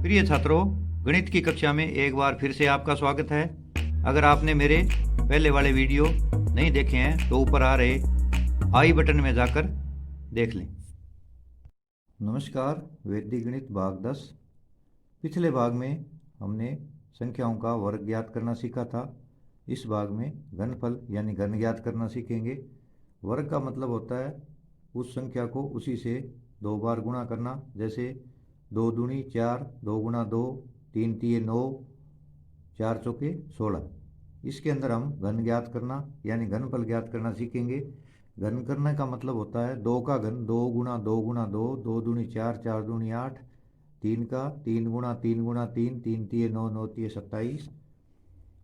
प्रिय छात्रों, गणित की कक्षा में एक बार फिर से आपका स्वागत है। अगर आपने मेरे पहले वाले वीडियो नहीं देखे हैं तो ऊपर आ रहे आई बटन में जाकर देख लें। नमस्कार, वैदिक गणित भाग 10। पिछले भाग में हमने संख्याओं का वर्ग ज्ञात करना सीखा था। इस भाग में घनफल यानी घन ज्ञात करना सीखेंगे। वर्ग का मतलब होता है उस संख्या को उसी से 2 बार गुणा करना। जैसे 2 दूनी 4, 2 गुणा 2, 3 तिये 9, 4 चौके 16। इसके अंदर हम घन ज्ञात करना यानी घनफल ज्ञात करना सीखेंगे। घन करने का मतलब होता है 2 का घन 2 गुणा 2 गुणा 2, 2 दूनी 4, 4 दूनी 8, 3 का 3 गुणा 3 गुणा 3, 3 तिये 9, 9 तिये 27।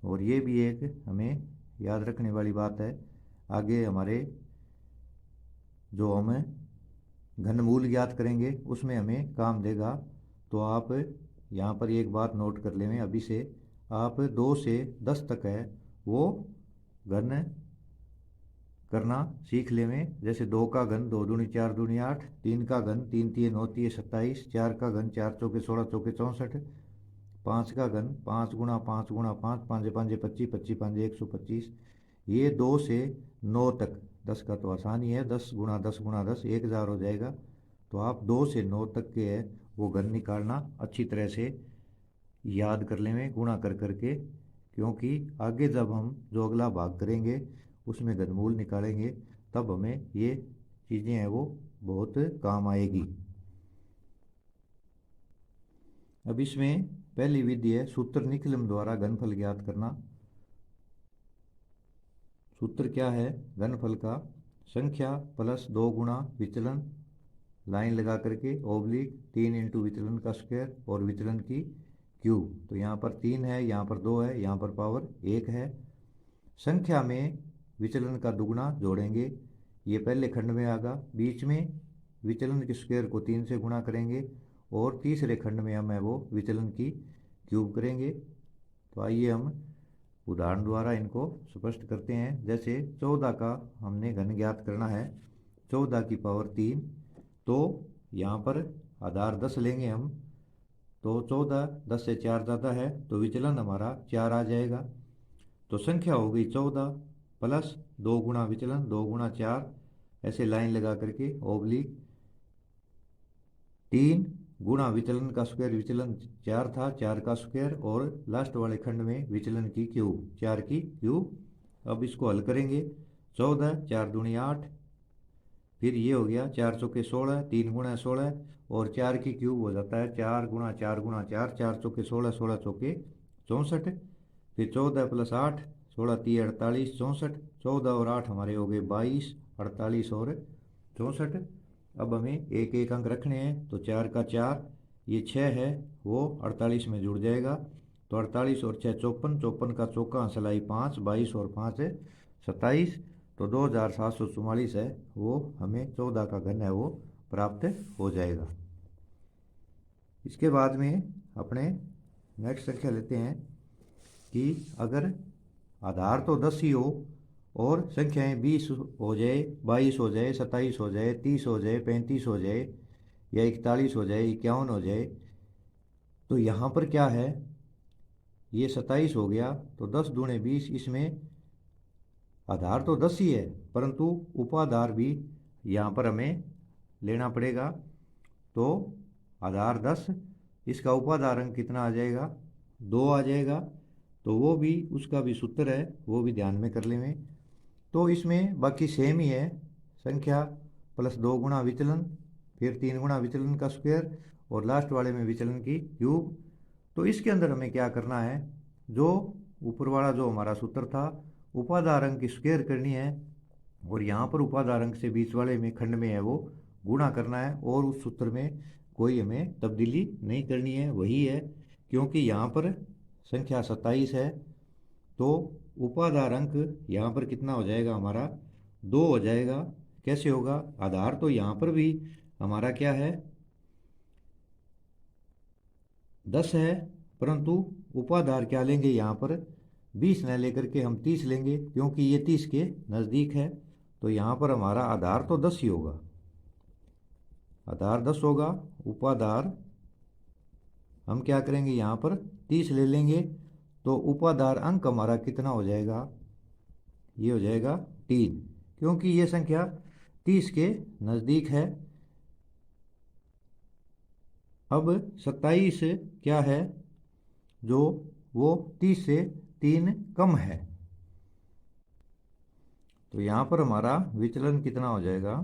और ये भी एक हमें याद रखने वाली बात है। आगे हमारे जो हमें घनमूल ज्ञात करेंगे उसमें हमें काम देगा। तो आप यहाँ पर एक बात नोट कर लें, अभी से आप 2 से 10 तक है वो घन करना सीख लें। जैसे 2 का घन 2 दूनी 4 दूनी 8, 3 का घन 3 तिये 9 तिये 27, 4 का घन 4 चौके 16 चौके 64, 5 का घन 5 गुणा 5 गुणा 5, 5 5 25, 25 5 125। ये 2 से 9 तक, 10 का तो आसान ही है, 10 गुणा 10 गुणा 10 1000 हो जाएगा। तो आप 2 से 9 तक के है वो घन निकालना अच्छी तरह से याद कर लें गुणा कर करके, क्योंकि आगे जब हम जो अगला भाग करेंगे उसमें घनमूल निकालेंगे तब हमें ये चीज़ें हैं वो बहुत काम आएगी। अब इसमें पहली विधि है सूत्र निकलम द्वारा घनफल ज्ञात करना। सूत्र क्या है घनफल का? संख्या प्लस 2 गुणा विचलन, लाइन लगा करके ओब्लिक 3 इंटू विचलन का स्क्वायर और विचलन की क्यूब। तो यहाँ पर 3 है, यहाँ पर 2 है, यहाँ पर पावर 1 है। संख्या में विचलन का दुगुना जोड़ेंगे, ये पहले खंड में आएगा। बीच में विचलन के स्क्वायर को 3 से गुणा करेंगे और तीसरे खंड में हम है वो विचलन की क्यूब करेंगे। तो आइए हम उदाहरण द्वारा इनको स्पष्ट करते हैं। जैसे 14 का हमने घन ज्ञात करना है, 14 की पावर 3। तो यहाँ पर आधार 10 लेंगे हम, तो 14 10 से 4 ज़्यादा है तो विचलन हमारा 4 आ जाएगा। तो संख्या हो गई 14 प्लस 2 गुणा विचलन 2 गुणा 4, ऐसे लाइन लगा करके ओब्लिक 3 गुणा विचलन का स्क्वायर, विचलन 4 था, 4 का स्क्वायर और लास्ट वाले खंड में विचलन की क्यूब, 4 की क्यूब। अब इसको हल करेंगे। 14 4 दूनी 8, फिर ये हो गया 4 चौके 16, 3 गुणा 16 और 4 की क्यूब हो जाता है 4 गुणा 4 गुणा 4, 4 चौके 16, 16 चौके 64। फिर 14 प्लस 8, 16 तिये 48, 64, 14 और 8 हमारे हो गए 22, 48 और 64। अब हमें एक एक अंक रखने हैं, तो 4 का 4, ये 6 है वो 48 में जुड़ जाएगा। तो 48 और 6 54, 54 का चौका हंसलाई 5, 22 और 5 है 27। तो 2744 है वो हमें 14 का घन है वो प्राप्त हो जाएगा। इसके बाद में अपने नेक्स्ट संख्या लेते हैं कि अगर आधार तो 10 ही हो और संख्याएं 20 हो जाए, 22 हो जाए, 27 हो जाए, 30 हो जाए, 35 हो जाए या 41 हो जाए, 51 हो जाए, तो यहाँ पर क्या है, ये 27 हो गया तो 10 दूने 20, इसमें आधार तो 10 ही है परंतु उपाधार भी यहाँ पर हमें लेना पड़ेगा। तो आधार 10, इसका उपाधार अंक कितना आ जाएगा? 2 आ जाएगा। तो वो भी, उसका भी सूत्र है वो भी ध्यान में कर लें। तो इसमें बाकी सेम ही है, संख्या प्लस 2 गुणा विचलन, फिर 3 गुणा विचलन का स्क्वायर और लास्ट वाले में विचलन की क्यूब। तो इसके अंदर हमें क्या करना है, जो ऊपर वाला जो हमारा सूत्र था उपाधार अंक की स्क्वायर करनी है और यहाँ पर उपाधार अंक से बीच वाले में खंड में है वो गुणा करना है और उस सूत्र में कोई हमें तब्दीली नहीं करनी है, वही है। क्योंकि यहाँ पर संख्या 27 है तो उपाधार अंक यहाँ पर कितना हो जाएगा हमारा? 2 हो जाएगा। कैसे होगा? आधार तो यहाँ पर भी हमारा क्या है? 10 है, परंतु उपाधार क्या लेंगे यहाँ पर? 20 न लेकर के हम 30 लेंगे, क्योंकि ये 30 के नज़दीक है। तो यहाँ पर हमारा आधार तो 10 ही होगा, आधार 10 होगा, उपाधार हम क्या करेंगे, यहाँ पर 30 ले लेंगे, तो उपाधार अंक हमारा कितना हो जाएगा, ये हो जाएगा 3, क्योंकि ये संख्या 30 के नज़दीक है। अब 27 क्या है, जो वो 30 से 3 कम है, तो यहाँ पर हमारा विचलन कितना हो जाएगा,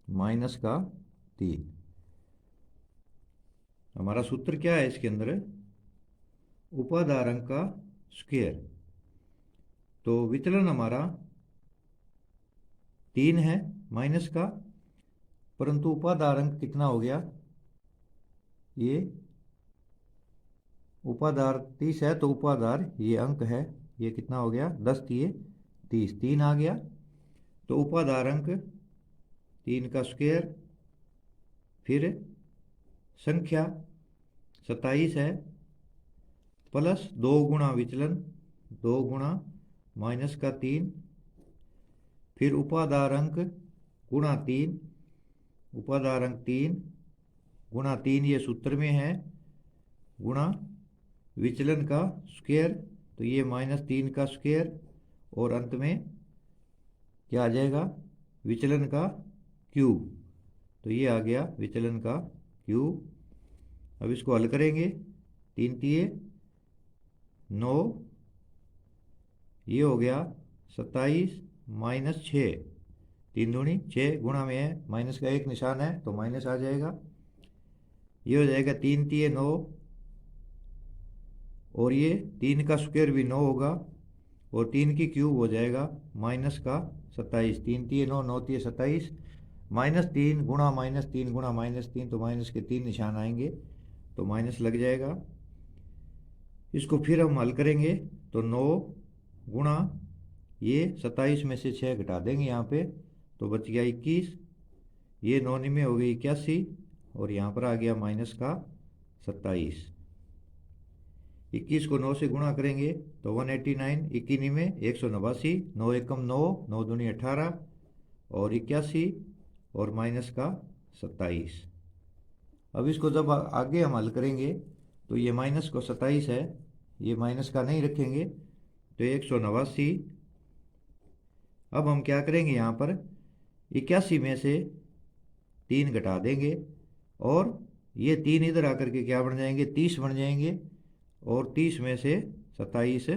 -3। हमारा सूत्र क्या है इसके अंदर, उपाधार अंक का स्क्वायर, तो विचलन हमारा 3 है माइनस का, परंतु उपाधार अंक कितना हो गया, ये उपाधार 30 है, तो उपाधार ये अंक है, ये कितना हो गया, 10 दिए 30, 3 आ गया, तो उपाधार अंक 3 का स्क्वायर, फिर संख्या 27 है, प्लस 2 गुणा विचलन, 2 गुणा -3, फिर उपाधार अंक गुणा 3, उपाधार अंक 3 गुणा 3 ये सूत्र में है, गुणा विचलन का स्क्वायर, तो ये -3 का स्क्वायर, और अंत में क्या आ जाएगा, विचलन का क्यूब, तो ये आ गया विचलन का क्यूब। अब इसको हल करेंगे, 3 तिये 9, ये हो गया 27 -6, 3 दूनी 6, गुणा में है माइनस का एक निशान है तो माइनस आ जाएगा, ये हो जाएगा 3 तिये 9, और ये 3 का स्क्वायर भी 9 होगा, और 3 की क्यूब हो जाएगा -27, 3 तिये 9, 9 तिये 27, -3 गुणा -3 गुणा -3, तो माइनस के 3 निशान आएंगे, तो माइनस लग जाएगा। इसको फिर हम हल करेंगे, तो 9 गुणा ये 27 में से 6 घटा देंगे यहाँ पे, तो बच गया 21, ये 9 में हो गई 81, और यहाँ पर आ गया माइनस का 27। 21 को 9 से गुणा करेंगे तो 189, 21 में 189, 9 एकम 9, 9 दूनी 18, और 81, और माइनस का 27। अब इसको जब आगे हम हल करेंगे, तो ये माइनस को 27 है, ये माइनस का नहीं रखेंगे, तो 189। अब हम क्या करेंगे, यहाँ पर 81 में से 3 घटा देंगे, और ये 3 इधर आकर के क्या बन जाएंगे, 30 बन जाएंगे, और 30 में से 27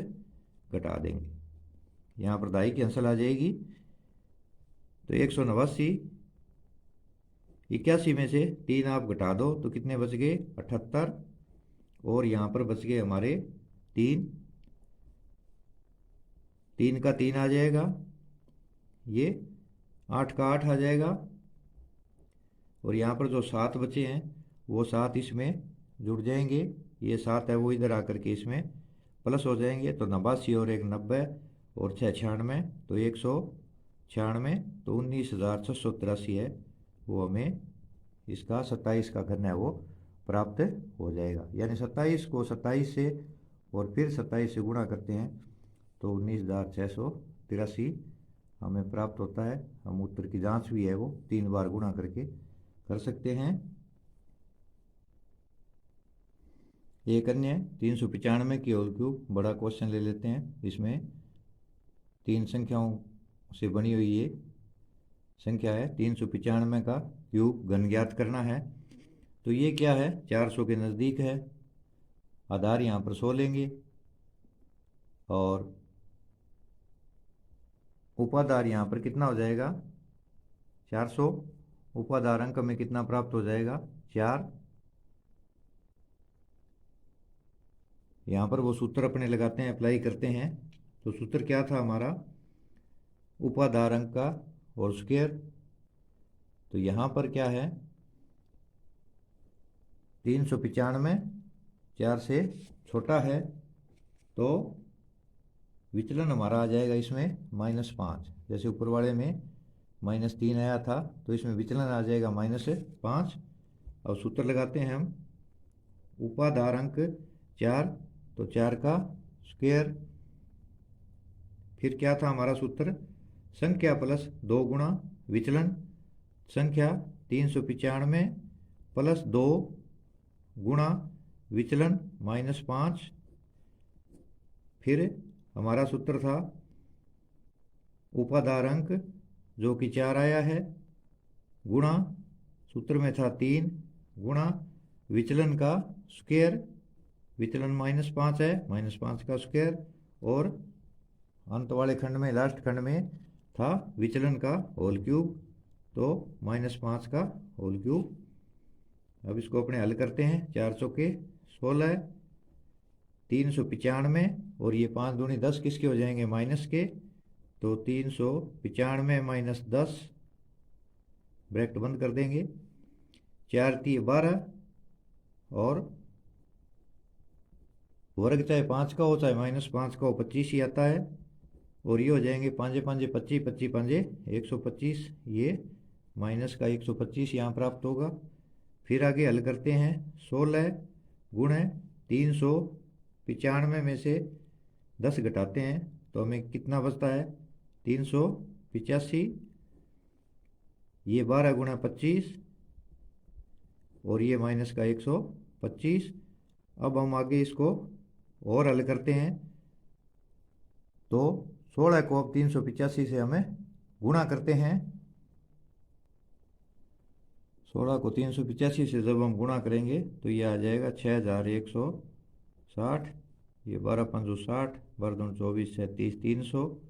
घटा देंगे, यहाँ पर दाई कैंसिल आ जाएगी, तो 189, 81 में से 3 आप घटा दो तो कितने बच गए, 78, और यहाँ पर बच गए हमारे 3, 3 का 3 आ जाएगा, ये 8 का 8 आ जाएगा, और यहाँ पर जो 7 बचे हैं वो 7 इसमें जुड़ जाएंगे, ये 7 है वो इधर आकर के इसमें प्लस हो जाएंगे, तो 89 और 1 90, और 6 96, तो 196, तो 19,683 है, वो हमें इसका 27 का घन है वो प्राप्त हो जाएगा। यानी 27 को 27 से और फिर 27 से गुणा करते हैं तो 19,683 हमें प्राप्त होता है। हम उत्तर की जांच भी है वो 3 बार गुणा करके कर सकते हैं। एक अन्य 395 की होल क्यूब बड़ा क्वेश्चन ले लेते हैं। इसमें 3 संख्याओं से बनी हुई ये संख्या है, 395 का क्यूब घन ज्ञात करना है। तो ये क्या है, 400 के नज़दीक है। आधार यहाँ पर 100 लेंगे और उपाधार यहाँ पर कितना हो जाएगा, 400। उपाधार अंक में कितना प्राप्त हो जाएगा, 4। यहाँ पर वो सूत्र अपने लगाते हैं, अप्लाई करते हैं। तो सूत्र क्या था हमारा, उपाधार अंक का और स्क्वायर। तो यहाँ पर क्या है, 395 4 से छोटा है, तो विचलन हमारा आ जाएगा इसमें -5। जैसे ऊपर वाले में -3 आया था, तो इसमें विचलन आ जाएगा -5। अब सूत्र लगाते हैं हम, उपाधार अंक 4, तो 4 का स्क्वायर। फिर क्या था हमारा सूत्र, संख्या प्लस 2 गुणा विचलन। संख्या 395 प्लस 2 गुणा विचलन -5, फिर हमारा सूत्र था उपाधार अंक जो कि 4 आया है, गुणा सूत्र में था 3, गुणा विचलन का स्क्वायर, विचलन -5 है, -5 का स्क्वायर, और अंत वाले खंड में, लास्ट खंड में था विचलन का होल क्यूब, तो -5 का होल क्यूब। अब इसको अपने हल करते हैं। 4 चौके 16, 395, और ये 5 दूनी 10 किसके हो जाएंगे, माइनस के, तो 395 - 10 ब्रैकेट बंद कर देंगे, 4 × 3 = 12, और वर्ग चाहे 5 का हो चाहे -5 का हो 25 ही आता है, और ये हो जाएंगे 5 × 5 = 25, 25 × 5 = 125, ये माइनस का 125 यहाँ प्राप्त होगा। फिर आगे हल करते हैं। 16 गुणे 395 में से 10 घटाते हैं तो हमें कितना बचता है, 385, ये 12 × 25, और ये माइनस का 125। अब हम आगे इसको और हल करते हैं, तो 16 को अब 385 से हमें गुणा करते हैं। 16 को 385 से जब हम गुणा करेंगे तो ये आ जाएगा 6160, ये 12 × 5 = 60, 12 × 2 = 24, 37, 300,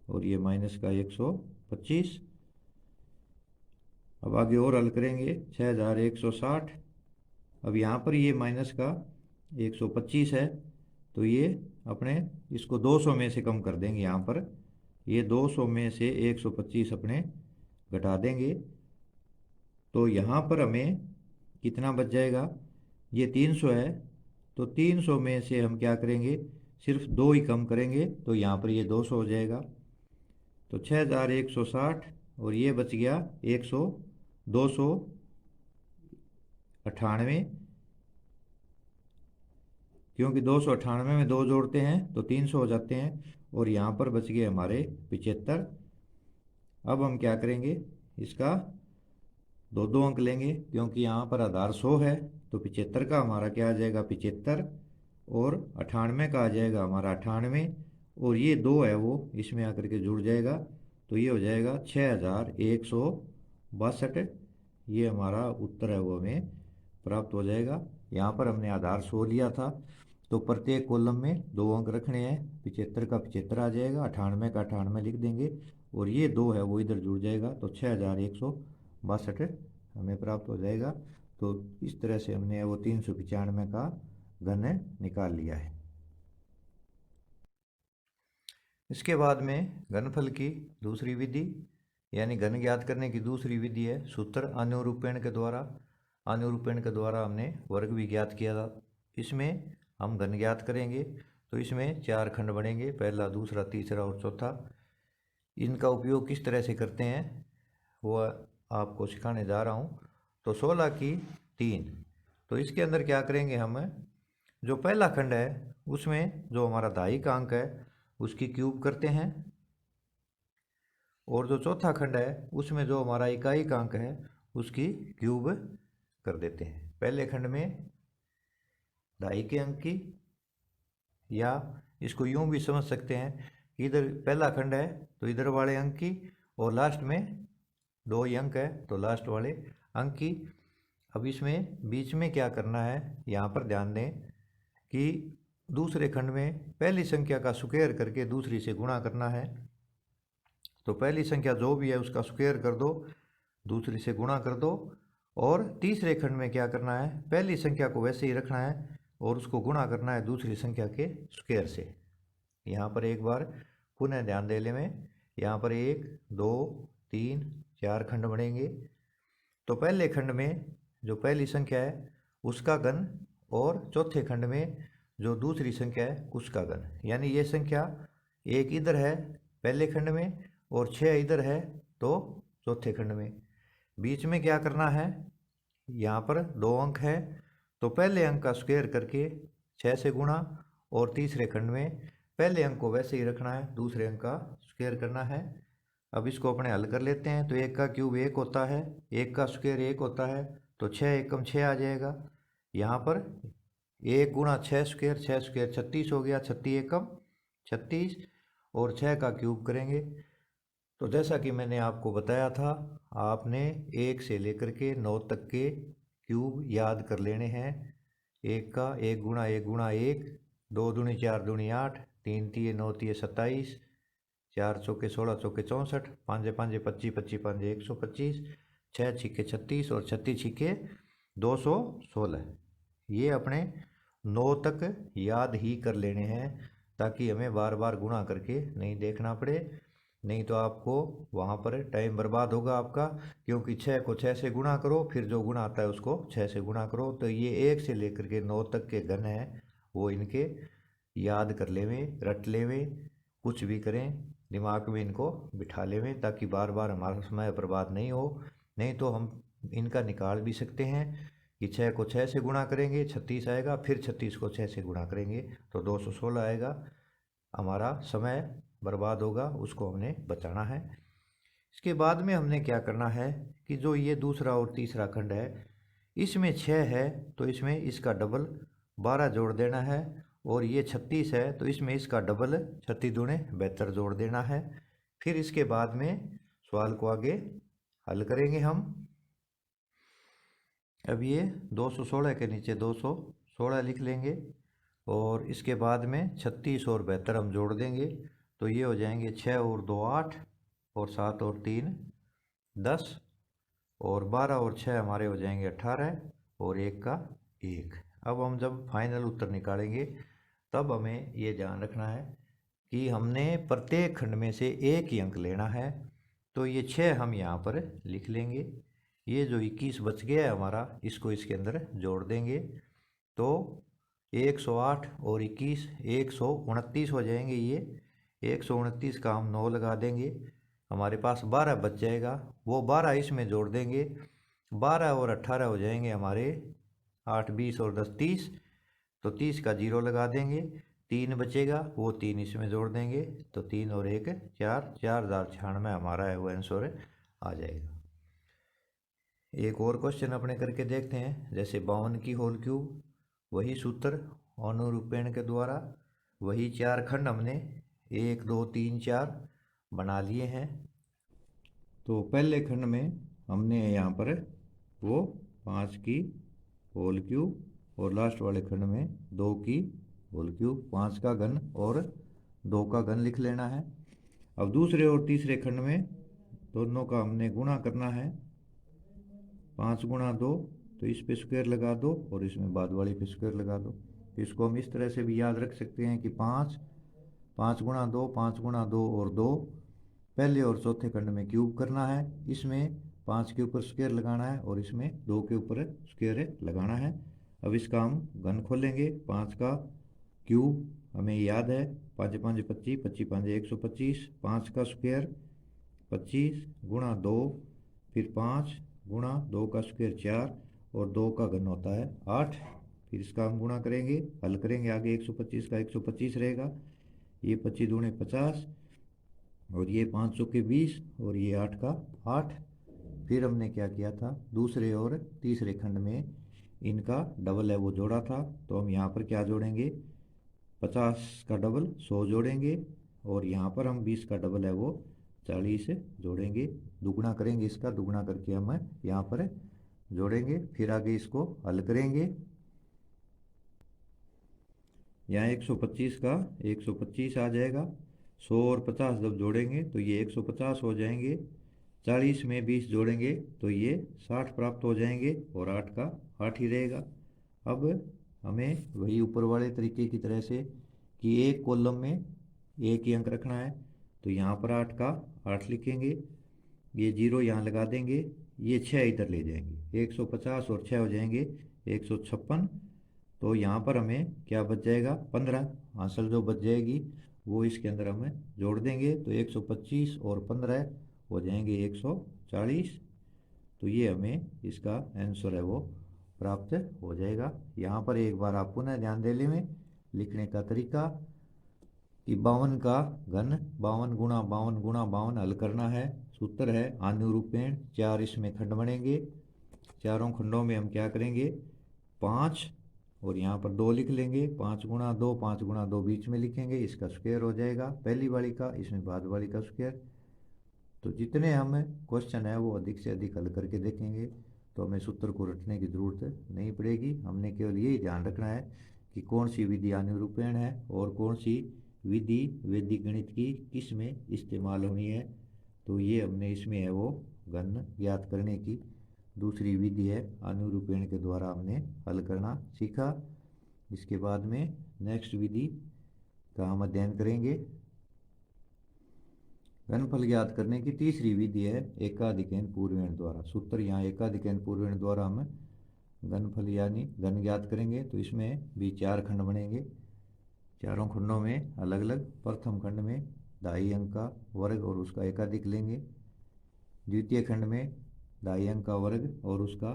और ये माइनस का 125। अब आगे और हल करेंगे, 6160, अब यहाँ पर ये माइनस का 125 है, तो ये अपने इसको 200 में से कम कर देंगे। यहाँ पर ये 200 में से 125 अपने घटा देंगे, तो यहाँ पर हमें कितना बच जाएगा, ये 300 है, तो 300 में से हम क्या करेंगे, सिर्फ 2 ही कम करेंगे, तो यहाँ पर ये 200 हो जाएगा। तो 6160, और ये बच गया 298, क्योंकि 298 में 2 जोड़ते हैं तो 300 हो जाते हैं, और यहाँ पर बच गए हमारे 75। अब हम क्या करेंगे, इसका 2 अंक लेंगे, क्योंकि यहाँ पर आधार 100 है, तो 75 का हमारा क्या आ जाएगा, 75, और 98 का आ जाएगा हमारा 98, और ये 2 है वो इसमें आकर के जुड़ जाएगा, तो ये हो जाएगा 6162। ये हमारा उत्तर है वो हमें प्राप्त हो जाएगा। यहाँ पर हमने आधार 100 लिया था, तो प्रत्येक कॉलम में 2 अंक रखने हैं, 75 का 75 आ जाएगा, 98 का 98 लिख देंगे, और ये 2 है वो इधर जुड़ जाएगा, तो 6162 हमें प्राप्त हो जाएगा। तो इस तरह से हमने वो 395 का घन निकाल लिया है। इसके बाद में घनफल की दूसरी विधि यानी घन ज्ञात करने की दूसरी विधि है सूत्र अनुरूपेण के द्वारा। अनुरूपेण के द्वारा हमने वर्ग भी ज्ञात किया था। इसमें हम घन ज्ञात करेंगे तो इसमें 4 खंड बनेंगे, पहला, दूसरा, तीसरा और चौथा। इनका उपयोग किस तरह से करते हैं वो आपको सिखाने जा रहा हूँ। तो 16 की 3, तो इसके अंदर क्या करेंगे, हम जो पहला खंड है उसमें जो हमारा दहाई का अंक है उसकी क्यूब करते हैं, और जो चौथा खंड है उसमें जो हमारा इकाई का अंक है उसकी क्यूब कर देते हैं। पहले खंड में दहाई के अंक की, या इसको यूं भी समझ सकते हैं कि इधर पहला खंड है तो इधर वाले अंक की, और लास्ट में 2 ही अंक है तो लास्ट वाले अंक की। अब इसमें बीच में क्या करना है, यहाँ पर ध्यान दें कि दूसरे खंड में पहली संख्या का स्क्वायर करके दूसरी से गुणा करना है। तो पहली संख्या जो भी है उसका स्क्वायर कर दो, दूसरी से गुणा कर दो, और तीसरे खंड में क्या करना है, पहली संख्या को वैसे ही रखना है और उसको गुणा करना है दूसरी संख्या के स्क्वायर से। यहाँ पर एक बार पुनः ध्यान दे ले में, यहाँ पर 1 2 3 4 खंड बनेंगे। तो पहले खंड में जो पहली संख्या है उसका घन, और चौथे खंड में जो दूसरी संख्या है उसका घन, यानी ये संख्या 1 इधर है पहले खंड में और 6 इधर है तो चौथे खंड में। बीच में क्या करना है, यहाँ पर 2 अंक है तो पहले अंक का स्क्वायर करके 6 से गुणा, और तीसरे खंड में पहले अंक को वैसे ही रखना है, दूसरे अंक का स्क्वायर करना है। अब इसको अपने हल कर लेते हैं। तो 1 का क्यूब 1 होता है, 1 का स्क्वायर 1 होता है, तो 6 × 1 = 6 आ जाएगा। यहाँ पर 1 गुणा 6 स्क्वायर, 6 स्क्वायर 36 हो गया, 36 एकम 36, और 6 का क्यूब करेंगे। तो जैसा कि मैंने आपको बताया था, आपने 1 से लेकर के 9 तक के क्यूब याद कर लेने हैं। 1 का 1 गुणा 1 गुणा 1, 2 दूनी 4 दूनी 8, 3 तिये 9 तिये 27, 4 चौके 16 चौके 64, 5 5 25 25 5 125, 6 छिक्के 36 और 36 छिक्के 216। ये अपने 9 तक याद ही कर लेने हैं, ताकि हमें बार बार गुणा करके नहीं देखना पड़े, नहीं तो आपको वहाँ पर टाइम बर्बाद होगा आपका। क्योंकि 6 को 6 से गुणा करो, फिर जो गुणा आता है उसको 6 से गुणा करो। तो ये 1 से लेकर के 9 तक के घन हैं, वो इनके याद कर लेवें, रट लेवें, कुछ भी करें दिमाग में इनको बिठा लेवें, ताकि बार बार हमारा समय बर्बाद नहीं हो। नहीं तो हम इनका निकाल भी सकते हैं कि 6 को 6 से गुणा करेंगे 36 आएगा, फिर 36 को 6 से गुणा करेंगे तो 216 आएगा। हमारा समय बर्बाद होगा, उसको हमने बचाना है। इसके बाद में हमने क्या करना है कि जो ये दूसरा और तीसरा खंड है, इसमें 6 है तो इसमें इसका डबल 12 जोड़ देना है, और ये 36 है तो इसमें इसका डबल 36 दूने 72 जोड़ देना है। फिर इसके बाद में सवाल को आगे हल करेंगे हम। अब ये 216 के नीचे 216 लिख लेंगे, और इसके बाद में 36 और 72 हम जोड़ देंगे, तो ये हो जाएंगे 6 और 2 8, और 7 और 3 10, और 12 और 6 हमारे हो जाएंगे 18, और 1 का 1। अब हम जब फाइनल उत्तर निकालेंगे तब हमें ये ध्यान रखना है कि हमने प्रत्येक खंड में से एक ही अंक लेना है। तो ये 6 हम यहाँ पर लिख लेंगे, ये जो 21 बच गया है हमारा, इसको इसके अंदर जोड़ देंगे, तो 108 और 21 129 हो जाएंगे। ये 129 का हम 9 लगा देंगे, हमारे पास 12 बच जाएगा, वो 12 इसमें जोड़ देंगे, 12 और 18 हो जाएंगे हमारे 8 20 और 10 30, तो 30 का 0 लगा देंगे, 3 बचेगा, वो 3 इसमें जोड़ देंगे, तो 3 और 1 4, 4096 हमारा है वो आंसर आ जाएगा। एक और क्वेश्चन अपने करके देखते हैं। जैसे 52 की होल क्यूब, वही सूत्र अनुरूपेण के द्वारा, वही 4 खंड हमने 1 2 3 4 बना लिए हैं। तो पहले खंड में हमने यहाँ पर वो 5 की होल क्यूब, और लास्ट वाले खंड में 2 की होल क्यूब, 5 का घन और 2 का घन लिख लेना है। अब दूसरे और तीसरे खंड में दोनों का हमने गुणा करना है, 5 गुणा 2, तो इस पे स्क्वायर लगा दो और इसमें बाद वाली पे स्क्वायर लगा दो। तो इसको हम इस तरह से भी याद रख सकते हैं कि 5 गुणा 2, 5 गुणा 2 और 2 पहले और चौथे खंड में क्यूब करना है, इसमें 5 के ऊपर स्क्वायर लगाना है और इसमें 2 के ऊपर स्क्वायर लगाना है। अब इसका हम घन खोलेंगे, 5 का क्यूब हमें याद है, 5 5 25, 25 5 125, 5 का स्क्वायर 25 गुणा 2, फिर 5 गुणा 2 का स्क्वायर 4, और 2 का घन होता है 8। फिर इसका हम गुणा करेंगे, हल करेंगे, आगे 125 का 125 रहेगा, ये 25 दूने 50, और ये 5 चौके 20, और ये 8 का 8। फिर हमने क्या किया था, दूसरे और तीसरे खंड में इनका डबल है वो जोड़ा था, तो हम यहाँ पर क्या जोड़ेंगे, 50 का डबल 100 जोड़ेंगे, और यहाँ पर हम 20 का डबल है वो 40 जोड़ेंगे। दुगुना करेंगे, इसका दुगुना करके हम यहाँ पर जोड़ेंगे। फिर आगे इसको हल करेंगे, यहाँ 125 का 125 आ जाएगा, 100 और 50 जब जोड़ेंगे तो ये 150 हो जाएंगे, 40 में 20 जोड़ेंगे तो ये 60 प्राप्त हो जाएंगे, और 8 का 8 ही रहेगा। अब हमें वही ऊपर वाले तरीके की तरह से कि एक कॉलम में एक ही अंक रखना है, तो यहाँ पर 8 का 8 लिखेंगे, ये 0 यहाँ लगा देंगे, ये 6 इधर ले जाएंगे, 150 और 6 हो जाएंगे 156। तो यहाँ पर हमें क्या बच जाएगा, 15 आंसर जो बच जाएगी वो इसके अंदर हमें जोड़ देंगे, तो 125 और 15 हो जाएंगे 140। तो ये हमें इसका आंसर है वो प्राप्त हो जाएगा। यहाँ पर एक बार आप पुनः ध्यान दे लें लिखने का तरीका कि 52 का घन 52 गुणा 52 गुणा 52 हल करना है। सूत्र है अनुरूपेण, 4 इसमें खंड बनेंगे, चारों खंडों में हम क्या करेंगे, 5 और यहाँ पर 2 लिख लेंगे। 5 गुणा 2, 5 गुणा 2 बीच में लिखेंगे, इसका स्क्वायर हो जाएगा पहली वाली का, इसमें बाद वाली का स्क्वायर। तो जितने हम क्वेश्चन है वो अधिक से अधिक हल करके देखेंगे, तो हमें सूत्र को रटने की ज़रूरत नहीं पड़ेगी। हमने केवल यही ध्यान रखना है कि कौन सी विधि अनुरूपेण है और कौन सी विधि वैदिक गणित की किस में इस्तेमाल होनी है। तो ये हमने इसमें है वो घन ज्ञात करने की दूसरी विधि है, अनुरूपेण के द्वारा हमने हल करना सीखा। इसके बाद में नेक्स्ट विधि का हम अध्ययन करेंगे। घनफल ज्ञात करने की तीसरी विधि है एकाधिकैन पूर्वेण द्वारा। सूत्र यहाँ एकाधिकैन पूर्वेण द्वारा हम घनफल यानी घन ज्ञात करेंगे। तो इसमें भी 4 खंड बनेंगे, चारों खंडों में अलग अलग। प्रथम खंड में 2.5 अंक का वर्ग और उसका एकाधिक लेंगे। द्वितीय खंड में 2.5 अंक का वर्ग और उसका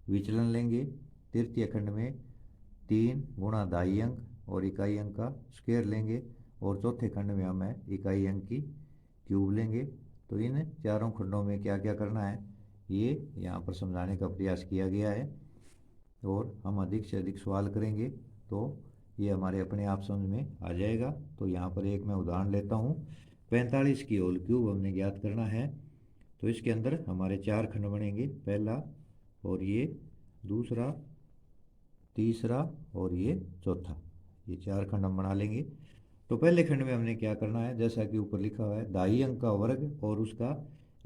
विचलन लेंगे। तृतीय खंड में 3 गुणा 2.5 अंक और इकाई अंक का स्क्वायर लेंगे। और चौथे खंड में हम इकाई अंक की क्यूब लेंगे। तो इन चारों खंडों में क्या क्या करना है ये यहाँ पर समझाने का प्रयास किया गया है, और हम अधिक से अधिक सवाल करेंगे तो ये हमारे अपने आप समझ में आ जाएगा। तो यहाँ पर एक मैं उदाहरण लेता हूँ। 45 की होल क्यूब हमने ज्ञात करना है। तो इसके अंदर हमारे 4 खंड बनेंगे, पहला और ये दूसरा, तीसरा और ये चौथा। ये 4 खंड हम बना लेंगे। तो पहले खंड में हमने क्या करना है, जैसा कि ऊपर लिखा हुआ है 2.5 अंक का वर्ग और उसका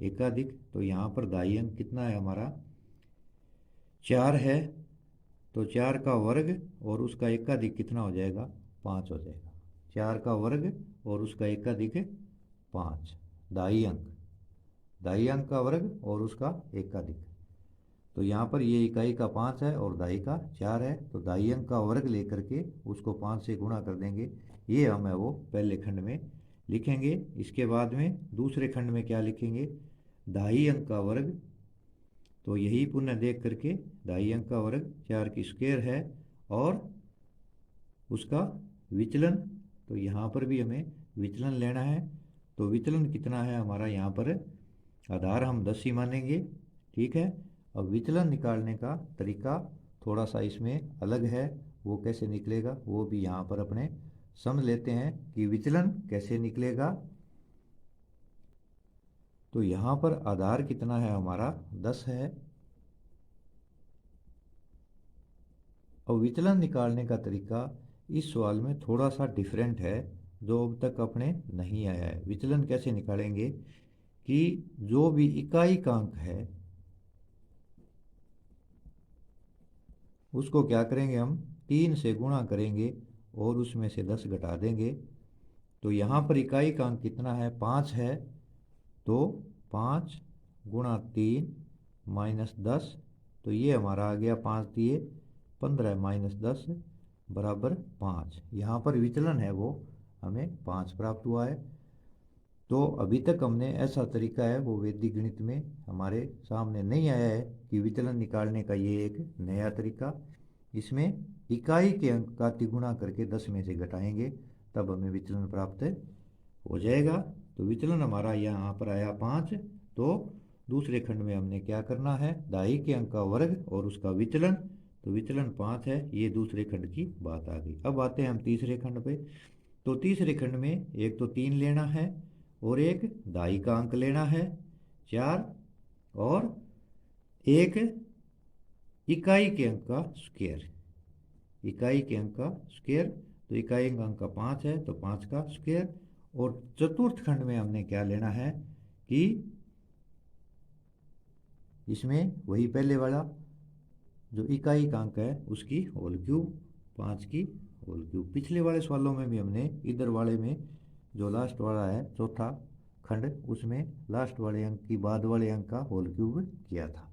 एकाधिक। तो यहाँ पर 2.5 अंक कितना है हमारा 4 है। तो 4 का वर्ग और उसका एकाधिक कितना हो जाएगा 5 हो जाएगा। 4 का वर्ग और उसका एकाधिक 5, 2.5 अंक का वर्ग और उसका एकाधिक। तो यहाँ पर ये इकाई का 5 है और 2.5 का 4 है। तो 2.5 अंक का वर्ग लेकर के उसको 5 से गुणा कर देंगे। ये हम है वो पहले खंड में लिखेंगे। इसके बाद में दूसरे खंड में क्या लिखेंगे 2.5 अंक का वर्ग। तो यही पुनः देख करके 2.5 अंक का वर्ग 4 की स्क्वायर है और उसका विचलन। तो यहाँ पर भी हमें विचलन लेना है। तो विचलन कितना है हमारा, यहाँ पर आधार हम 10 ही मानेंगे, ठीक है। अब विचलन निकालने का तरीका थोड़ा सा इसमें अलग है, वो कैसे निकलेगा वो भी यहाँ पर अपने समझ लेते हैं कि विचलन कैसे निकलेगा। तो यहाँ पर आधार कितना है हमारा 10 है। और विचलन निकालने का तरीका इस सवाल में थोड़ा सा डिफरेंट है, जो अब तक अपने नहीं आया है। विचलन कैसे निकालेंगे कि जो भी इकाई का अंक है उसको क्या करेंगे हम 3 से गुणा करेंगे और उसमें से 10 घटा देंगे। तो यहाँ पर इकाई का अंक कितना है 5 है। तो 5 गुणा 3 माइनस 10। तो ये हमारा आ गया 5 दिए 15 माइनस 10 बराबर 5। यहाँ पर विचलन है वो हमें 5 प्राप्त हुआ है। तो अभी तक हमने ऐसा तरीका है वो वैदिक गणित में हमारे सामने नहीं आया है कि विचलन निकालने का ये एक नया तरीका। इसमें इकाई के अंक का तिगुना करके 10 में से घटाएंगे, तब हमें विचलन प्राप्त हो जाएगा। तो विचलन हमारा यहाँ पर आया 5। तो दूसरे खंड में हमने क्या करना है 2.5 के अंक का वर्ग और उसका विचलन। तो विचलन 5 है, ये दूसरे खंड की बात आ गई। अब आते हैं हम तीसरे खंड पे। तो तीसरे खंड में एक तो 3 लेना है और एक 2.5 का अंक लेना है 4 और एक इकाई के अंक का स्क्वायर। इकाई के अंक का स्क्वायर, तो इकाई के अंक का 5 है तो 5 का स्क्वायर। और चतुर्थ खंड में हमने क्या लेना है कि इसमें वही पहले वाला जो इकाई का अंक है उसकी होल क्यूब, 5 की होल क्यूब। पिछले वाले सवालों में भी हमने इधर वाले में जो लास्ट वाला है चौथा खंड, उसमें लास्ट वाले अंक की बाद वाले अंक का होल क्यूब किया था।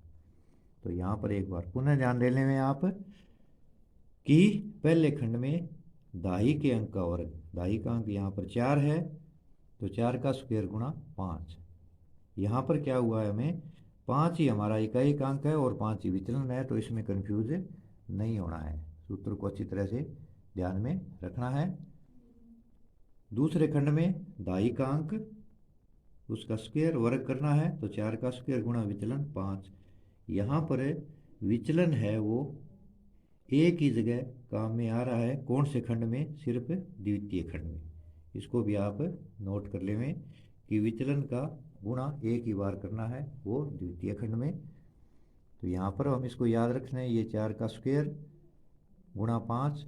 तो यहाँ पर एक बार पुनः ध्यान दे लें आप कि पहले खंड में 2.5 के अंक का वर्ग, 2.5 का अंक यहाँ पर 4 है तो 4 का स्क्वायर गुणा 5। यहाँ पर क्या हुआ है हमें 5 ही हमारा इकाई का अंक है और 5 ही विचलन है, तो इसमें कंफ्यूज नहीं होना है। सूत्र को अच्छी तरह से ध्यान में रखना है। दूसरे खंड में 2.5 का अंक उसका स्क्वायर वर्ग करना है तो 4 का स्क्वायर गुणा विचलन 5। यहाँ पर विचलन है वो एक ही जगह काम में आ रहा है, कौन से खंड में? सिर्फ द्वितीय खंड में। इसको भी आप नोट कर लें कि विचलन का गुणा एक ही बार करना है, वो द्वितीय खंड में। तो यहाँ पर हम इसको याद रखना है, ये 4 का स्क्वायर गुणा 5,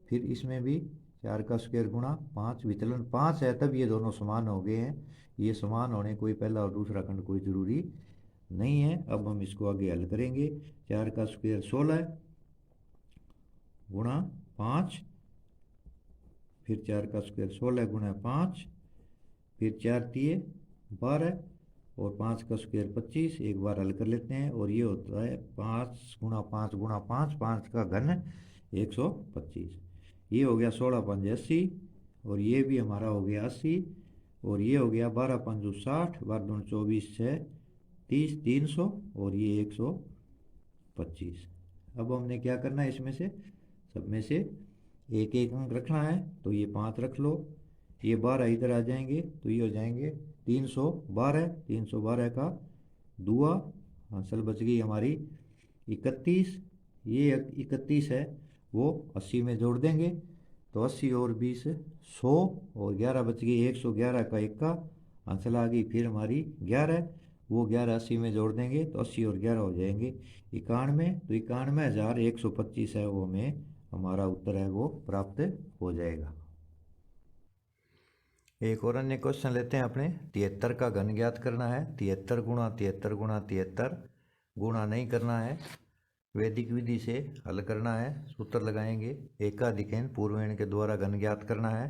फिर इसमें भी 4 का स्क्वायर गुणा 5, विचलन 5 है तब ये दोनों समान हो गए हैं। ये समान होने कोई पहला और दूसरा खंड कोई ज़रूरी नहीं है। अब हम इसको आगे हल करेंगे। 4 का स्क्वायर 16 गुणा 5, फिर 4 का स्क्वायर 16 गुणा 5, फिर 4 तिये 12 और 5 का स्क्वायर 25। एक बार हल कर लेते हैं और ये होता है 5 गुणा 5 गुणा 5, 5 का घन 125। ये हो गया 16 5 80 और ये भी हमारा हो गया 80 और ये हो गया 12 5 60, 12 दूनी 24 6 30 300 और ये 125। अब हमने क्या करना है, इसमें से सब में से एक एक अंक रखना है। तो ये 5 रख लो, ये 12 इधर आ जाएंगे तो ये हो जाएंगे 312। 312 का दुआ, आंसर बच गई हमारी 31। ये 31 है वो 80 में जोड़ देंगे तो 80 और 20 100 और 11 बच गई 111 का 1 का आंसर आ गई। फिर हमारी 11, वो 11 80 में जोड़ देंगे तो 80 और 11 हो जाएंगे 91। तो 91,125 है वो हमें हमारा उत्तर है वो प्राप्त हो जाएगा। एक और अन्य क्वेश्चन लेते हैं अपने। 73 का घन ज्ञात करना है। 73 गुणा 73 गुणा 73 गुणा नहीं करना है, वैदिक विधि से हल करना है। सूत्र लगाएंगे, एकाधिक पूर्वेण के द्वारा घन ज्ञात करना है।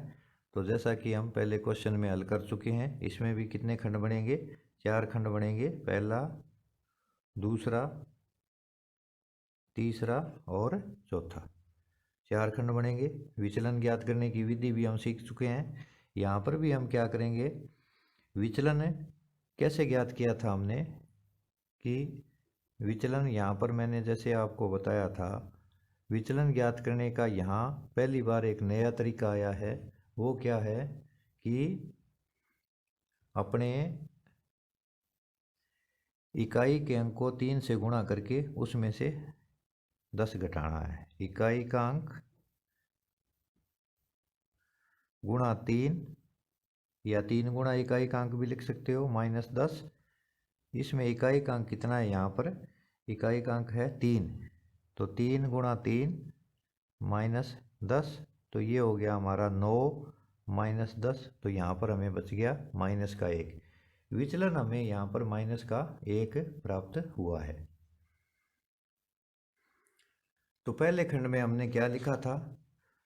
तो जैसा कि हम पहले क्वेश्चन में हल कर चुके हैं, इसमें भी कितने खंड बनेंगे? 4 खंड बनेंगे, पहला, दूसरा, तीसरा और चौथा, 4 खंड बनेंगे। विचलन ज्ञात करने की विधि भी हम सीख चुके हैं। यहाँ पर भी हम क्या करेंगे, विचलन कैसे ज्ञात किया था हमने कि विचलन यहाँ पर मैंने जैसे आपको बताया था, विचलन ज्ञात करने का यहाँ पहली बार एक नया तरीका आया है। वो क्या है कि अपने इकाई के अंक को 3 से गुणा करके उसमें से 10 घटाना है। इकाई का अंक गुणा 3 या 3 गुणा इकाई का अंक भी लिख सकते हो, -10। इसमें इकाई का अंक कितना है? यहाँ पर इकाई का अंक है 3, तो 3 गुणा 3 -10, तो ये हो गया हमारा 9 -10। तो यहाँ पर हमें बच गया -1। विचलन हमें यहाँ पर -1 प्राप्त हुआ है। तो पहले खंड में हमने क्या लिखा था?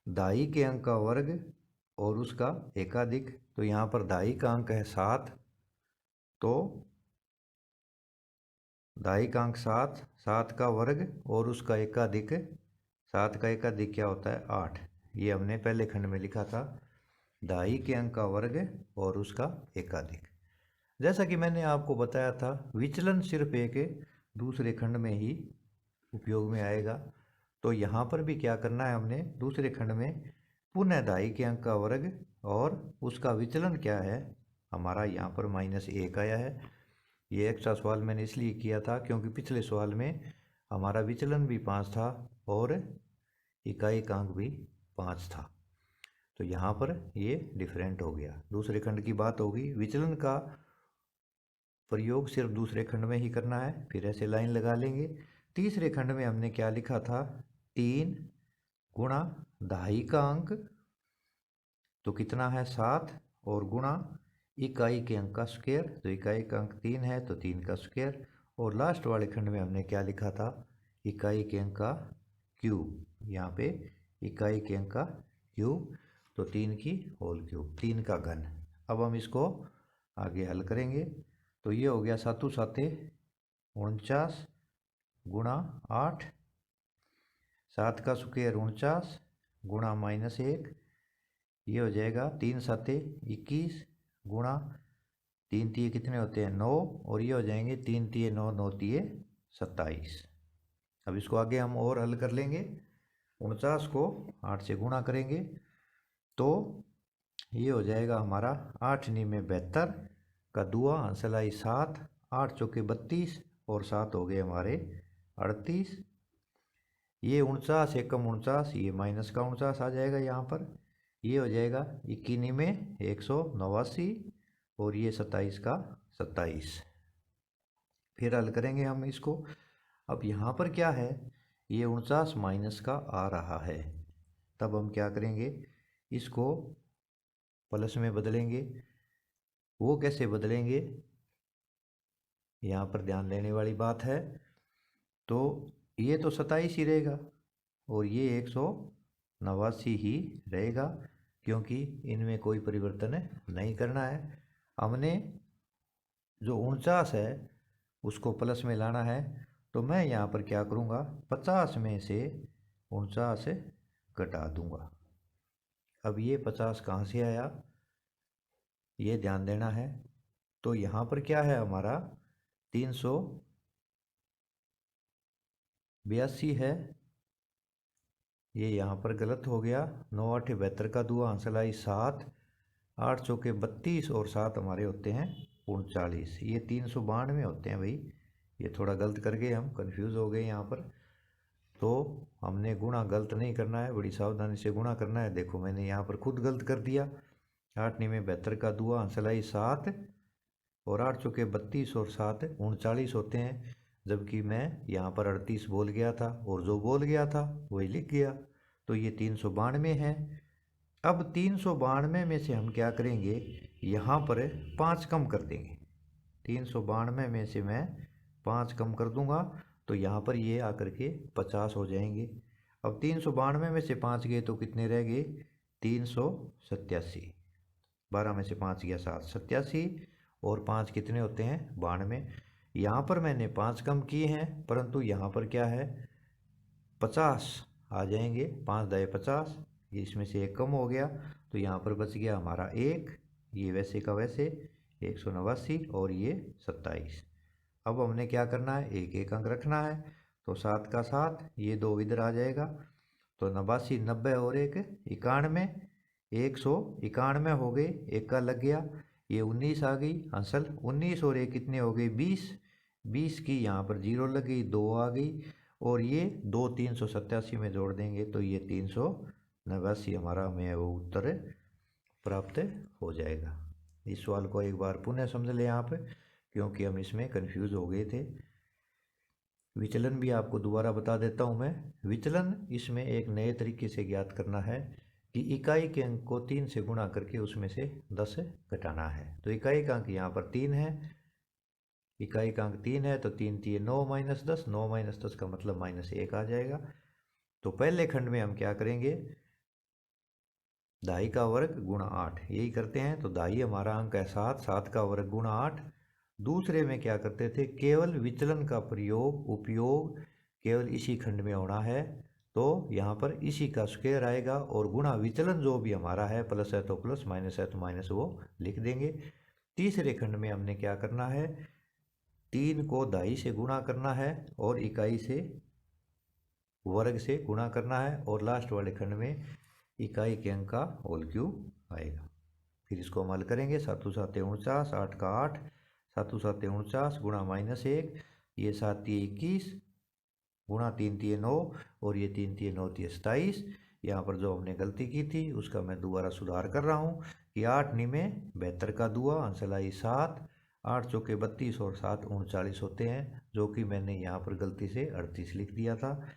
दाई के अंक का वर्ग और उसका एकाधिक। तो यहाँ पर दाई का अंक है 7, तो दाई का अंक 7, 7 का वर्ग और उसका एकाधिक, 7 का एकाधिक क्या होता है? 8। ये हमने पहले खंड में लिखा था, दाई के अंक का वर्ग और उसका एकाधिक। जैसा कि मैंने आपको बताया था, विचलन सिर्फ एक दूसरे खंड में ही उपयोग में आएगा। तो यहाँ पर भी क्या करना है हमने, दूसरे खंड में पुनः दाई के अंक का वर्ग और उसका विचलन क्या है हमारा, यहाँ पर -1 आया है। ये एक्स्ट्रा सवाल मैंने इसलिए किया था क्योंकि पिछले सवाल में हमारा विचलन भी 5 था और इकाई का अंक भी 5 था। तो यहाँ पर ये डिफरेंट हो गया। दूसरे खंड की बात होगी, विचलन का प्रयोग सिर्फ दूसरे खंड में ही करना है। फिर ऐसे लाइन लगा लेंगे। तीसरे खंड में हमने क्या लिखा था? 3 गुणा दाई का अंक, तो कितना है? 7, और गुणा इकाई के अंक का स्क्वायर, तो इकाई का अंक 3 है तो 3 का स्क्वायर। और लास्ट वाले खंड में हमने क्या लिखा था? इकाई के अंक का क्यूब, यहाँ पे इकाई के अंक का क्यूब, तो 3 की होल क्यूब, 3 का घन। अब हम इसको आगे हल करेंगे। तो ये हो गया 7 7 49 गुणा 8, 7 का स्क्वायर 49 गुणा -1, ये हो जाएगा 3 7 21 गुणा 3 तिये कितने होते हैं? 9, और ये हो जाएंगे 3 तिये 9, 9 तिये 27। अब इसको आगे हम और हल कर लेंगे। 49 को 8 से गुणा करेंगे तो ये हो जाएगा हमारा 8 9 में 72 का दुआ, आंसर आई 7, 8 चौके 32 और 7 हो गए हमारे 38। ये 49 एकम 49, ये माइनस का 49 आ जाएगा यहाँ पर, ये हो जाएगा 21 में 189 और ये 27 का 27। फिर हल करेंगे हम इसको। अब यहाँ पर क्या है, ये 49 माइनस का आ रहा है, तब हम क्या करेंगे, इसको प्लस में बदलेंगे। वो कैसे बदलेंगे, यहाँ पर ध्यान देने वाली बात है। तो ये तो 27 ही रहेगा और ये 189 ही रहेगा, क्योंकि इनमें कोई परिवर्तन नहीं करना है। हमने जो 49 है उसको प्लस में लाना है, तो मैं यहाँ पर क्या करूँगा, 50 में से 49 घटा दूँगा। अब ये 50 कहाँ से आया, ये ध्यान देना है। तो यहाँ पर क्या है हमारा 382 है, ये यहाँ पर गलत हो गया। 9 8 72 का दुआ हासिल आई 7, 8 चौके 32 और 7 हमारे होते हैं 39। ये 392 होते हैं भाई, ये थोड़ा गलत कर गए, हम कंफ्यूज हो गए यहाँ पर। तो हमने गुणा गलत नहीं करना है, बड़ी सावधानी से गुणा करना है। देखो मैंने यहाँ पर खुद गलत कर दिया। 8 9 72 का दुआ हासिल आई 7 और 8 चौके 32 और 7 39 होते हैं, जबकि मैं यहाँ पर 38 बोल गया था और जो बोल गया था वही लिख गया। तो ये 392 है। अब 392 में से हम क्या करेंगे, यहाँ पर 5 कम कर देंगे। 392 में से मैं 5 कम कर दूंगा, तो यहाँ पर ये आकर के 50 हो जाएंगे। अब 392 में से 5 गए तो कितने रह गए, 387। 12 में से 5 गया 7, 87 और 5 कितने होते हैं, 92। यहाँ पर मैंने 5 कम किए हैं, परंतु यहाँ पर क्या है 50 आ जाएंगे। 5 दाए 50, ये इसमें से एक कम हो गया, तो यहाँ पर बच गया हमारा 1, ये वैसे का वैसे 189 और ये 27। अब हमने क्या करना है, एक एक अंक रखना है। तो 7 का 7, ये 2 इधर आ जाएगा, तो 89 90 और 1 91, 191 हो गए, एक का लग गया, ये 19 आ गई असल। 19 और 1 कितने हो गए 20, 20 की यहाँ पर 0 लग गई, 2 आ गई, और ये 2 387 में जोड़ देंगे तो ये 389 हमारा हमें वो उत्तर प्राप्त हो जाएगा। इस सवाल को एक बार पुनः समझ लें आप, क्योंकि हम इसमें कंफ्यूज हो गए थे। विचलन भी आपको दोबारा बता देता हूँ मैं। विचलन इसमें एक नए तरीके से ज्ञात करना है कि इकाई के अंक को 3 से गुणा करके उसमें से 10 घटाना है। तो इकाई का अंक यहाँ पर 3 है, इकाई का अंक 3 है, तो 3 3 9 माइनस 10, 9 माइनस 10 का मतलब -1 आ जाएगा। तो पहले खंड में हम क्या करेंगे, दाई का वर्ग गुणा 8, यही करते हैं। तो दाई हमारा अंक है 7, 7 का वर्ग गुणा 8। दूसरे में क्या करते थे, केवल विचलन का उपयोग केवल इसी खंड में होना है, तो यहाँ पर इसी का स्क्वायर आएगा, और गुणा विचलन जो भी हमारा है, प्लस है तो प्लस, माइनस है तो माइनस, वो लिख देंगे। तीसरे खंड में हमने क्या करना है, 3 को दाई से गुणा करना है और इकाई से वर्ग से गुणा करना है, और लास्ट वाले खंड में इकाई के अंक का होल क्यूब आएगा। फिर इसको हम हल करेंगे। 7 7 49, 8 का 8, 7 7 49 गुणा -1, ये 7 21 गुणा 3 3 9 और ये 3 3 9 27। यहाँ पर जो हमने गलती की थी उसका मैं दोबारा सुधार कर रहा हूँ कि 8 9 72 का दुआ आंसर आई 7, 8 चौके 32 और 7 39 होते हैं, जो कि मैंने यहाँ पर गलती से 38 लिख दिया था।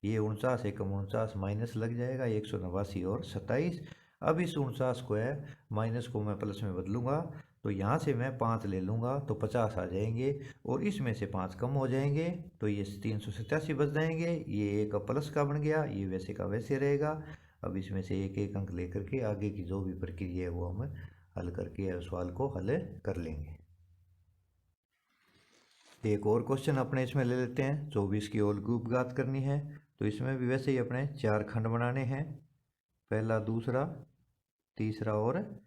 ये 49 एकम 49 माइनस लग जाएगा 189 और 27। अब इस 49 को है माइनस को मैं प्लस में बदलूंगा, तो यहाँ से मैं 5 ले लूँगा तो 50 आ जाएंगे, और इसमें से 5 कम हो जाएंगे तो ये 387 बच जाएंगे। ये एक प्लस का बन गया, ये वैसे का वैसे रहेगा। अब इसमें से एक एक अंक लेकर के आगे की जो भी प्रक्रिया है वो हम हल करके सवाल को हल कर लेंगे। एक और क्वेश्चन अपने इसमें ले लेते हैं। 24 की होल क्यूब ज्ञात करनी है, तो इसमें भी वैसे ही अपने 4 खंड बनाने हैं, पहला दूसरा तीसरा और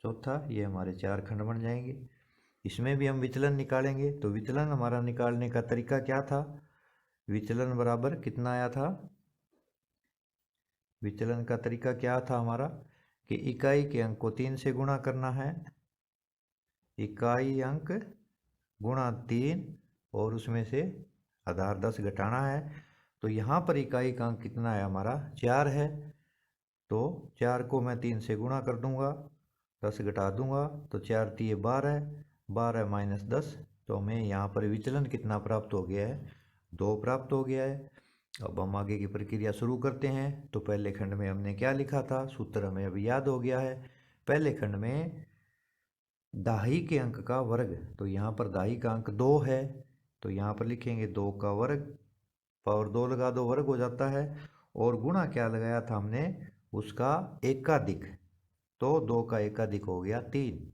चौथा, ये हमारे 4 खंड बन जाएंगे। इसमें भी हम विचलन निकालेंगे। तो विचलन हमारा निकालने का तरीका क्या था, विचलन बराबर कितना आया था, विचलन का तरीका क्या था हमारा कि इकाई के अंक को 3 से गुणा करना है, इकाई अंक गुणा 3 और उसमें से आधार 10 घटाना है। तो यहाँ पर इकाई का अंक कितना है हमारा 4 है। तो 4 को मैं 3 से गुणा कर दूंगा, 10 घटा दूंगा, तो 4 तिये 12, 12 माइनस 10, तो हमें यहाँ पर विचलन कितना प्राप्त हो गया है, 2 प्राप्त हो गया है। अब हम आगे की प्रक्रिया शुरू करते हैं। तो पहले खंड में हमने क्या लिखा था, सूत्र हमें अभी याद हो गया है। पहले खंड में दाही के अंक का वर्ग, तो यहाँ पर दाही का अंक 2 है, तो यहाँ पर लिखेंगे 2 का वर्ग, पावर 2 लगा दो, वर्ग हो जाता है। और गुणा क्या लगाया था हमने, उसका एकाधिक, तो 2 का एकाधिक हो गया 3।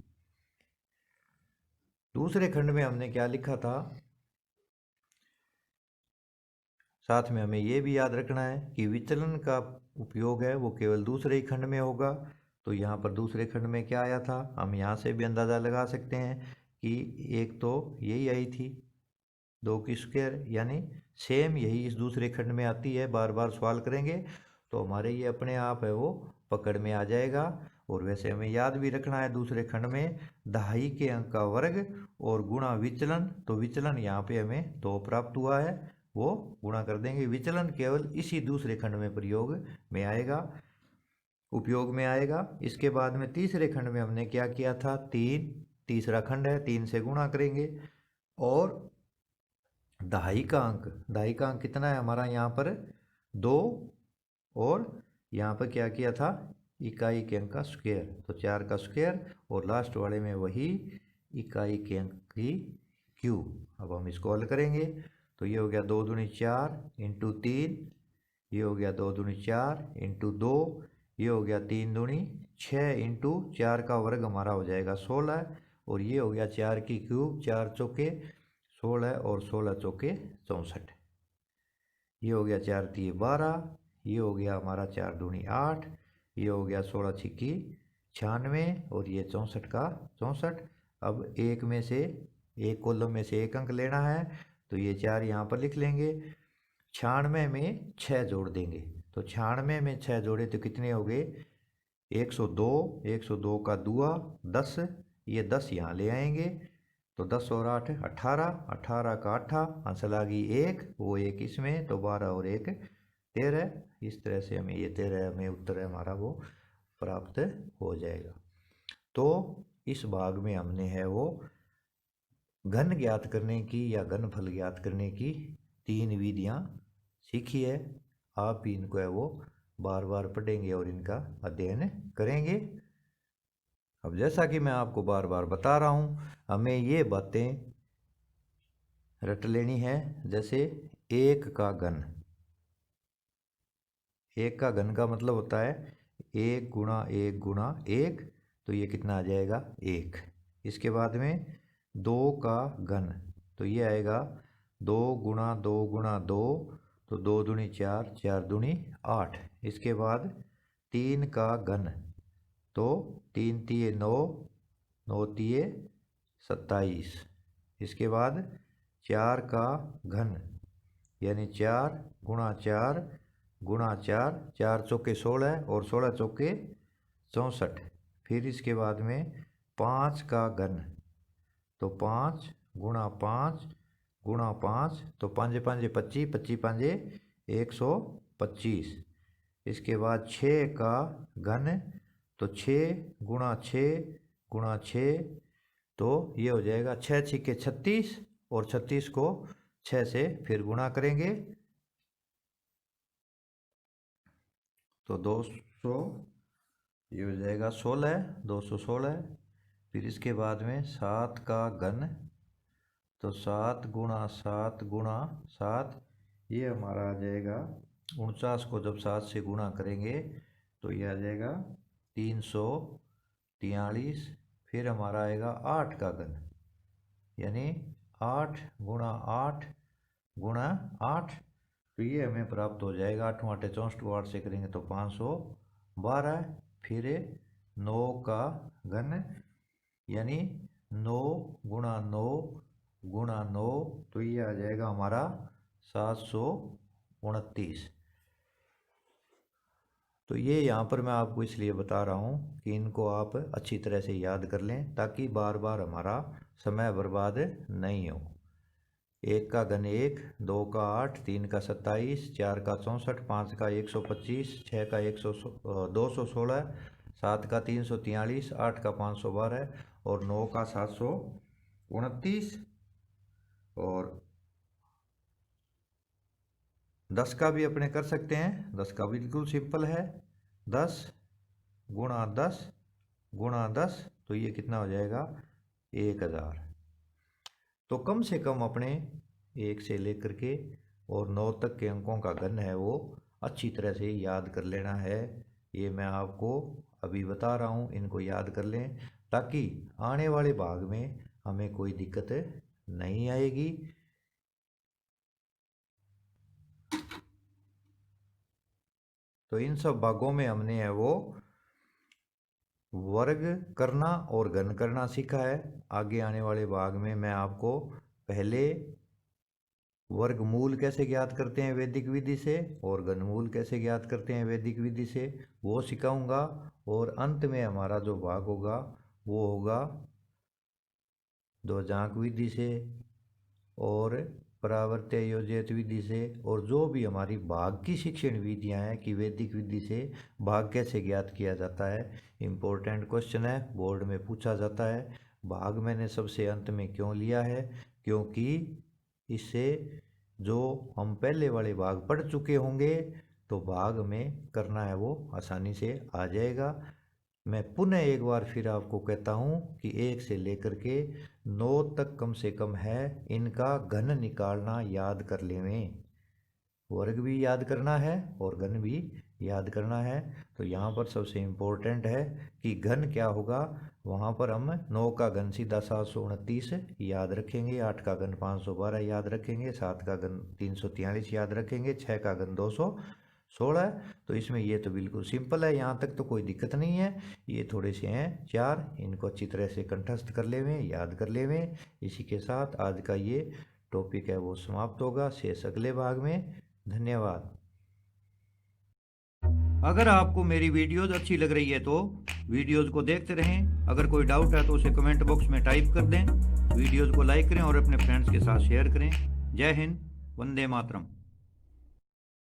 दूसरे खंड में हमने क्या लिखा था, साथ में हमें ये भी याद रखना है कि विचलन का उपयोग है वो केवल दूसरे ही खंड में होगा। तो यहाँ पर दूसरे खंड में क्या आया था, हम यहाँ से भी अंदाज़ा लगा सकते हैं कि एक तो यही आई थी 2 की स्क्वायर, यानी सेम यही इस दूसरे खंड में आती है। बार बार सवाल करेंगे तो हमारे ये अपने आप है वो पकड़ में आ जाएगा। और वैसे हमें याद भी रखना है दूसरे खंड में दहाई के अंक का वर्ग और गुणा विचलन, तो विचलन यहाँ पे हमें 2 प्राप्त हुआ है, वो गुणा कर देंगे। विचलन केवल इसी दूसरे खंड में प्रयोग में आएगा, उपयोग में आएगा। इसके बाद में तीसरे खंड में हमने क्या किया था, 3, तीसरा खंड है, 3 से गुणा करेंगे। और दहाई का अंक कितना है हमारा, यहाँ पर 2, और यहाँ पर क्या किया था, इकाई के अंक का स्क्वायर, तो 4 का स्क्वायर, और लास्ट वाले में वही इकाई के अंक की क्यूब। अब हम इसको हल करेंगे तो ये हो गया 2 दूनी 4 इंटू 3, ये हो गया 2 दूनी 4 इंटू 2, ये हो गया 3 दूनी 6 इंटू 4 का वर्ग हमारा हो जाएगा 16, और ये हो गया 4 की क्यूब, 4 चौके 16 और 16 चौके 64, ये हो गया 4 तिये 12, ये हो गया हमारा 4 दूनी 8, ये हो गया 16 छिक्की 96, और ये 64 का 64। अब एक में से एक कॉलम में से एक अंक लेना है, तो ये 4 यहाँ पर लिख लेंगे। 96 में 6 जोड़ देंगे, तो 96 में 6 जोड़े तो कितने हो गए 102, 102 का दुआ 10, ये 10 यहाँ ले आएंगे, तो 10 और 8 18, 18 का 8 हासिल आ गई 1, वो 1 इसमें, तो 12 और 1 13। इस तरह से हमें ये 13 हमें उत्तर हमारा वो प्राप्त हो जाएगा। तो इस भाग में हमने है वो घन ज्ञात करने की या घनफल ज्ञात करने की 3 विधियाँ सीखी है। आप भी इनको है वो बार बार पढ़ेंगे और इनका अध्ययन करेंगे। अब जैसा कि मैं आपको बार बार बता रहा हूँ, हमें ये बातें रट लेनी है। जैसे 1 का घन, 1 का घन का मतलब होता है 1 गुणा 1 गुणा 1, तो ये कितना आ जाएगा 1। इसके बाद में 2 का घन, तो ये आएगा 2 गुणा 2 गुणा 2, तो 2 दूनी 4, 4 दूनी 8। इसके बाद 3 का घन, तो 3 तिये 9, 9 तिये 27। इसके बाद 4 का घन, यानी 4 गुणा 4 गुणा 4, 4 चौके 16 और 16 चौके 64। फिर इसके बाद में 5 का घन, तो 5 गुणा 5 गुणा 5, तो 5 5 25, 25 5 125। इसके बाद 6 का घन, तो 6 गुणा 6 गुणा 6, तो ये हो जाएगा 6 छिक्के 36, और 36 को 6 से फिर गुणा करेंगे, तो 200, ये हो जाएगा 16, 216। फिर इसके बाद में 7 का घन, तो 7 गुणा 7 गुणा 7, ये हमारा आ जाएगा 49 को जब 7 से गुणा करेंगे तो ये आ जाएगा 343। फिर हमारा आएगा 8 का घन, यानी 8 गुणा 8 गुणा 8, तो ये हमें प्राप्त हो जाएगा 8 8 64 को 8 से करेंगे तो 512। फिर 9 का घन, यानी 9 गुणा 9 गुणा 9, तो ये आ जाएगा हमारा 729। तो ये यहाँ पर मैं आपको इसलिए बता रहा हूँ कि इनको आप अच्छी तरह से याद कर लें, ताकि बार बार हमारा समय बर्बाद नहीं हो। 1 का घन 1, 2 का 8, 3 का 27, 4 का 64, 5 का 125, 6 का 216, 7 का 343, 8 का 512 और 9 का 729 और 10 का भी अपने कर सकते हैं। 10 का बिल्कुल सिंपल है, 10 गुणा 10 गुणा 10, तो ये कितना हो जाएगा 1000। तो कम से कम अपने 1 से लेकर के और 9 तक के अंकों का घन है वो अच्छी तरह से याद कर लेना है। ये मैं आपको अभी बता रहा हूँ, इनको याद कर लें ताकि आने वाले भाग में हमें कोई दिक्कत नहीं आएगी। तो इन सब भागों में हमने है वो वर्ग करना और घन करना सीखा है। आगे आने वाले भाग में मैं आपको पहले वर्गमूल कैसे ज्ञात करते हैं वैदिक विधि से और घनमूल कैसे ज्ञात करते हैं वैदिक विधि से वो सिखाऊंगा। और अंत में हमारा जो भाग होगा वो होगा ध्वजांक विधि से और परावर्त्य योजित विधि से, और जो भी हमारी भाग की शिक्षण विधियां हैं कि वैदिक विधि से भाग कैसे ज्ञात किया जाता है। इम्पोर्टेंट क्वेश्चन है, बोर्ड में पूछा जाता है। भाग मैंने सबसे अंत में क्यों लिया है, क्योंकि इससे जो हम पहले वाले भाग पढ़ चुके होंगे तो भाग में करना है वो आसानी से आ जाएगा। मैं पुनः एक बार फिर आपको कहता हूँ कि 1 से लेकर के 9 तक कम से कम है, इनका घन निकालना याद कर लें। वर्ग भी याद करना है और घन भी याद करना है। तो यहाँ पर सबसे इम्पोर्टेंट है कि घन क्या होगा, वहाँ पर हम 9 का घन सीधा 729 याद रखेंगे, 8 का घन 512 याद रखेंगे, 7 का घन 343 याद रखेंगे, 6 का घन 216। तो इसमें ये तो बिल्कुल सिंपल है, यहाँ तक तो कोई दिक्कत नहीं है। ये थोड़े से हैं 4, इनको अच्छी तरह से कंठस्थ कर लेवें, याद कर लेवें। इसी के साथ आज का ये टॉपिक है वो समाप्त होगा। शेष अगले भाग में। धन्यवाद। अगर आपको मेरी वीडियोस अच्छी लग रही है तो वीडियोस को देखते रहें। अगर कोई डाउट है तो उसे कमेंट बॉक्स में टाइप कर दें। वीडियोस को लाइक करें और अपने फ्रेंड्स के साथ शेयर करें। जय हिंद, वंदे मातरम।